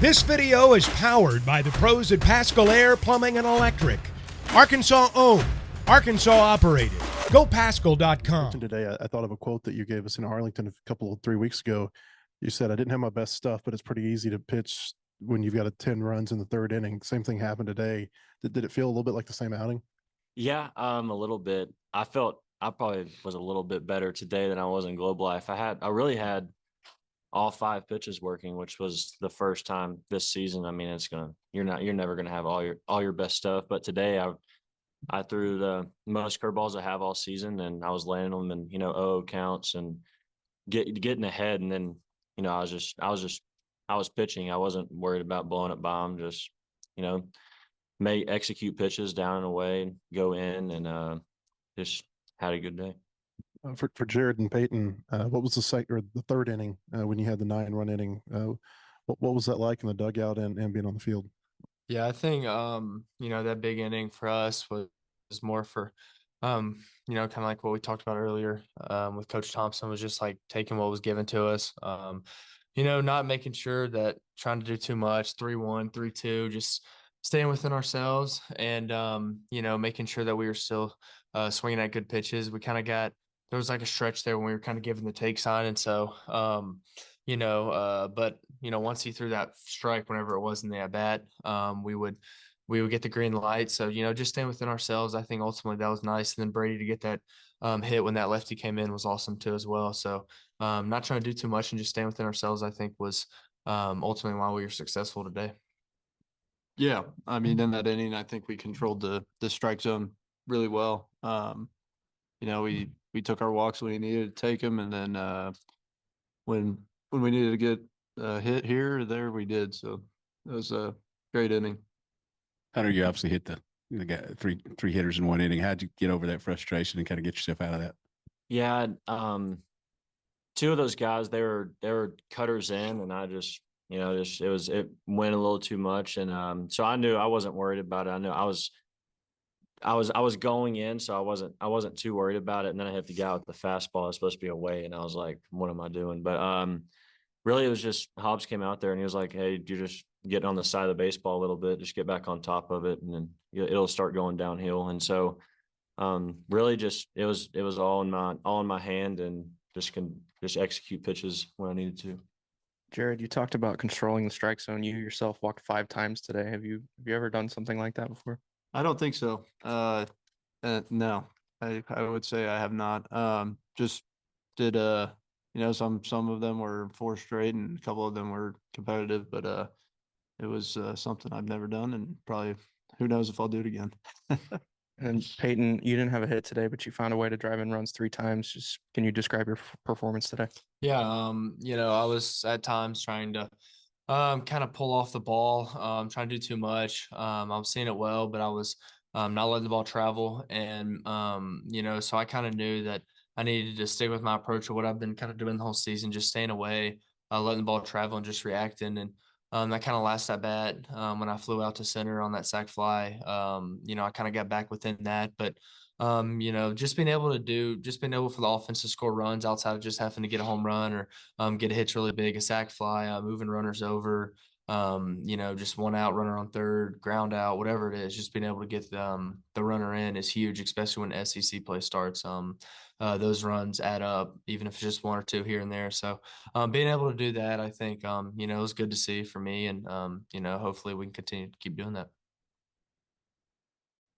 This video is powered by the pros at Pascal Air Plumbing and Electric. Arkansas owned, Arkansas operated. GoPascal.com. Today, I thought of a quote that you gave us in Arlington a 3 weeks ago. You said, "I didn't have my best stuff, but it's pretty easy to pitch when you've got 10 runs in the third inning." Same thing happened today. Did it feel a little bit like the same outing? Yeah, a little bit. I felt I probably was a little bit better today than I was in Globe Life. I really had all 5 pitches working, which was the first time this season. I mean, you're never gonna have all your best stuff. But today I threw the most curveballs I have all season, and I was landing them in 0 counts and getting ahead. And then I was pitching. I wasn't worried about blowing up bomb. Just may execute pitches down and away, go in, and just had a good day. For Jared and Peyton, what was the third inning when you had the 9-run inning? What was that like in the dugout and being on the field? Yeah, I think that big inning for us was more for kind of like what we talked about earlier with Coach Thompson, was just like taking what was given to us. Not making sure that trying to do too much, 3-1, 3-2, just staying within ourselves and making sure that we were still swinging at good pitches. There was like a stretch there when we were kind of giving the take sign. And so, once he threw that strike, whenever it was in the at bat, we would get the green light. So, just staying within ourselves. I think ultimately that was nice. And then Brady to get that hit when that lefty came in was awesome too, as well. So, not trying to do too much and just staying within ourselves, I think was ultimately why we were successful today. Yeah. I mean, in that inning, I think we controlled the strike zone really well. We took our walks when we needed to take them, and then when we needed to get a hit here or there, we did. So it was a great inning. Hunter, you obviously hit the three hitters in one inning. How'd you get over that frustration and kind of get yourself out of that? Yeah, 2 of those guys, they were cutters in, and I just it went a little too much, and so I knew I wasn't worried about it. I knew I was going in, so I wasn't too worried about it. And then I hit the guy with the fastball. It's supposed to be away, and I was like, "What am I doing?" But really, it was just Hobbs came out there and he was like, "Hey, you're just getting on the side of the baseball a little bit. Just get back on top of it, and then it'll start going downhill." And so, really, just it was all in my hand, and just execute pitches when I needed to. Jared, you talked about controlling the strike zone. You yourself walked 5 times today. Have you ever done something like that before? I don't think so. No, I would say I have not. Just did some of them were 4 straight and a couple of them were competitive, but it was something I've never done, and probably who knows if I'll do it again. And Peyton, you didn't have a hit today, but you found a way to drive in runs 3 times. Can you describe your performance today? Yeah, I was at times trying to kind of pull off the ball, trying to do too much. I was seeing it well, but I was not letting the ball travel. And, so I kind of knew that I needed to stick with my approach of what I've been kind of doing the whole season, just staying away, letting the ball travel and just reacting. And that kind of last at bat when I flew out to center on that sac fly, I kind of got back within that. But just being able for the offense to score runs outside of just having to get a home run or get a hit really big, a sac fly, moving runners over, just 1 out, runner on third, ground out, whatever it is, just being able to get the runner in is huge, especially when SEC play starts. Those runs add up, even if it's just 1 or 2 here and there. So being able to do that, I think, it was good to see for me. And, hopefully we can continue to keep doing that.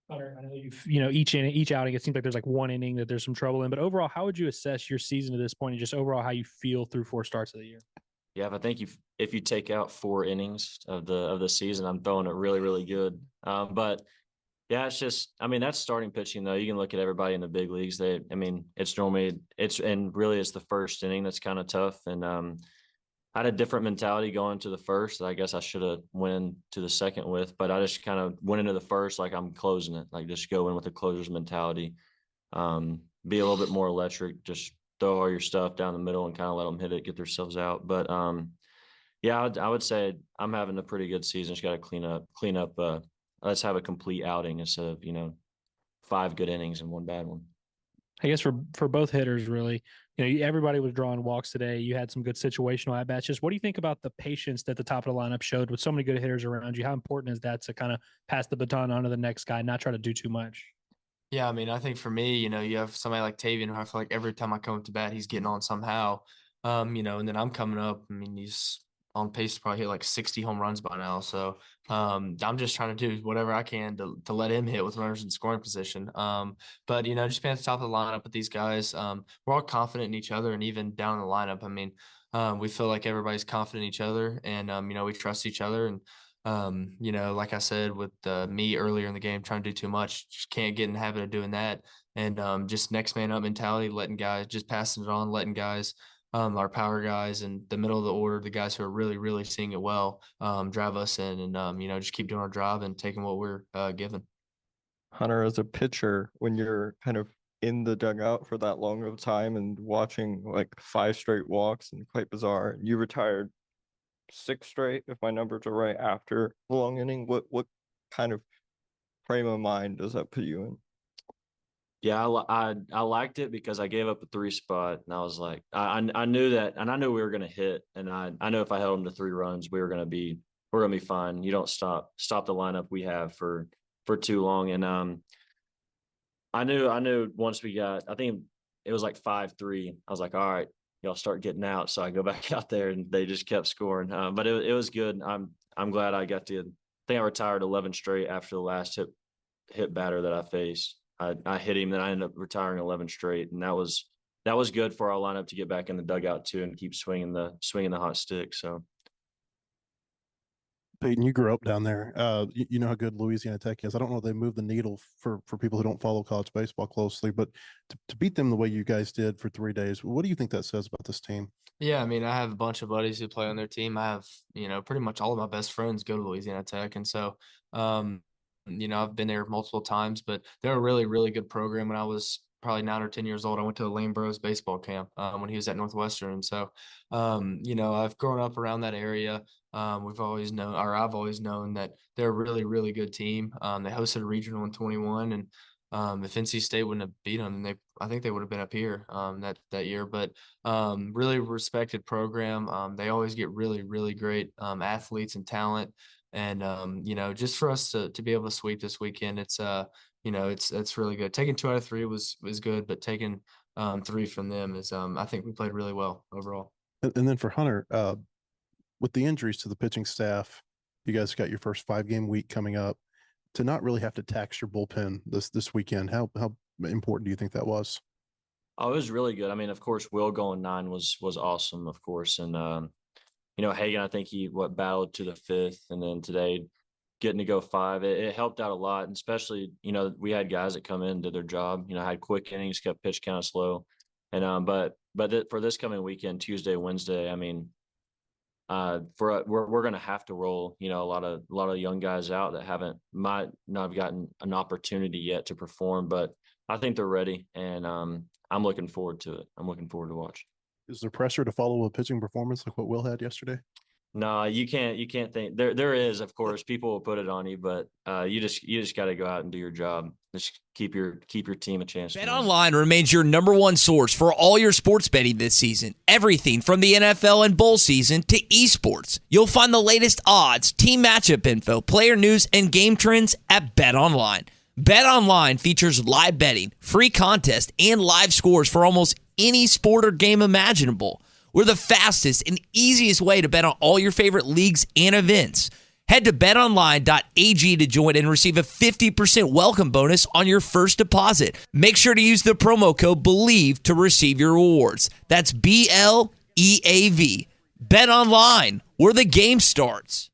I know each outing, it seems like there's like 1 inning that there's some trouble in, but overall, how would you assess your season to this point and just overall how you feel through 4 starts of the year? Yeah, I think if you take out 4 innings of the season, I'm throwing it really, really good. But yeah, it's just, that's starting pitching though. You can look at everybody in the big leagues. It's normally it's the first inning that's kind of tough. And I had a different mentality going to the first that I guess I should have went to the second with, but I just kind of went into the first like I'm closing it, like just go in with a closer's mentality. Be a little bit more electric, just throw all your stuff down the middle and kind of let them hit it, get themselves out. But yeah, I would say I'm having a pretty good season. Just got to clean up. Let's have a complete outing instead of 5 good innings and 1 bad one. I guess for both hitters, really, everybody was drawing walks today. You had some good situational at bats. Just what do you think about the patience that the top of the lineup showed with so many good hitters around you? How important is that to kind of pass the baton on to the next guy, not try to do too much? Yeah, I mean, I think for me, you have somebody like Tavian, who I feel like every time I come up to bat, he's getting on somehow. And then I'm coming up. I mean, he's on pace to probably hit like 60 home runs by now. So I'm just trying to do whatever I can to let him hit with runners in scoring position. But just being at the top of the lineup with these guys, we're all confident in each other, and even down the lineup. I mean, we feel like everybody's confident in each other, and we trust each other. And like I said, with me earlier in the game, trying to do too much, just can't get in the habit of doing that. And just next man up mentality, letting guys, just passing it on, letting guys, our power guys and the middle of the order, the guys who are really, really seeing it well, drive us in, and, just keep doing our job and taking what we're given. Hunter, as a pitcher, when you're kind of in the dugout for that long of a time and watching like 5 straight walks and quite bizarre, you retired 6 straight, if my numbers are right, after the long inning. What kind of frame of mind does that put you in? Yeah, I liked it because I gave up a 3 spot, and I was like, I knew that, and I knew we were going to hit, and I knew if I held them to 3 runs, we're going to be fine. You don't stop the lineup we have for too long, and I knew once we got, I think it was like 5-3. I was like, all right, y'all start getting out. So I go back out there, and they just kept scoring. But it was good. I'm glad I got to. I think I retired 11 straight after the last hit batter that I faced. I hit him, then I ended up retiring 11 straight, and that was good for our lineup to get back in the dugout too and keep swinging the hot stick. So, Peyton, you grew up down there. You know how good Louisiana Tech is. I don't know if they move the needle for people who don't follow college baseball closely, but to beat them the way you guys did for 3 days, what do you think that says about this team? Yeah, I mean, I have a bunch of buddies who play on their team. I have, pretty much all of my best friends go to Louisiana Tech. And so, I've been there multiple times, but they're a really, really good program. When I was probably 9 or 10 years old, I went to the Lane Bros baseball camp when he was at Northwestern. And so, I've grown up around that area. I've always known that they're a really, really good team. They hosted a regional in 21, and if NC State wouldn't have beat them, I think they would have been up here that year. But really respected program. They always get really, really great athletes and talent. And just for us to be able to sweep this weekend, it's really good. Taking 2 out of 3 was good, but taking 3 from them is I think we played really well overall. And then for Hunter, with the injuries to the pitching staff, you guys got your first 5-game week coming up. To not really have to tax your bullpen this weekend, how important do you think that was? Oh, it was really good. I mean, of course, Will going 9 was awesome, of course, and Hagan, I think he battled to the 5th, and then today getting to go 5, it helped out a lot, and especially we had guys that come in, did their job, had quick innings, kept pitch count slow, and but for this coming weekend, Tuesday, Wednesday, I mean, we're going to have to roll a lot of young guys out that might not have gotten an opportunity yet to perform, but I think they're ready, and I'm looking forward to it. I'm looking forward to watch. Is there pressure to follow a pitching performance like what Will had yesterday? No, you can't think there is, of course, people will put it on you, but you just got to go out and do your job. Just keep your team a chance. BetOnline remains your #1 source for all your sports betting this season. Everything from the NFL and bowl season to esports. You'll find the latest odds, team matchup info, player news, and game trends at BetOnline. BetOnline features live betting, free contests, and live scores for almost any sport or game imaginable. We're the fastest and easiest way to bet on all your favorite leagues and events. Head to betonline.ag to join and receive a 50% welcome bonus on your first deposit. Make sure to use the promo code BELIEVE to receive your rewards. That's BLEAV. Bet Online, where the game starts.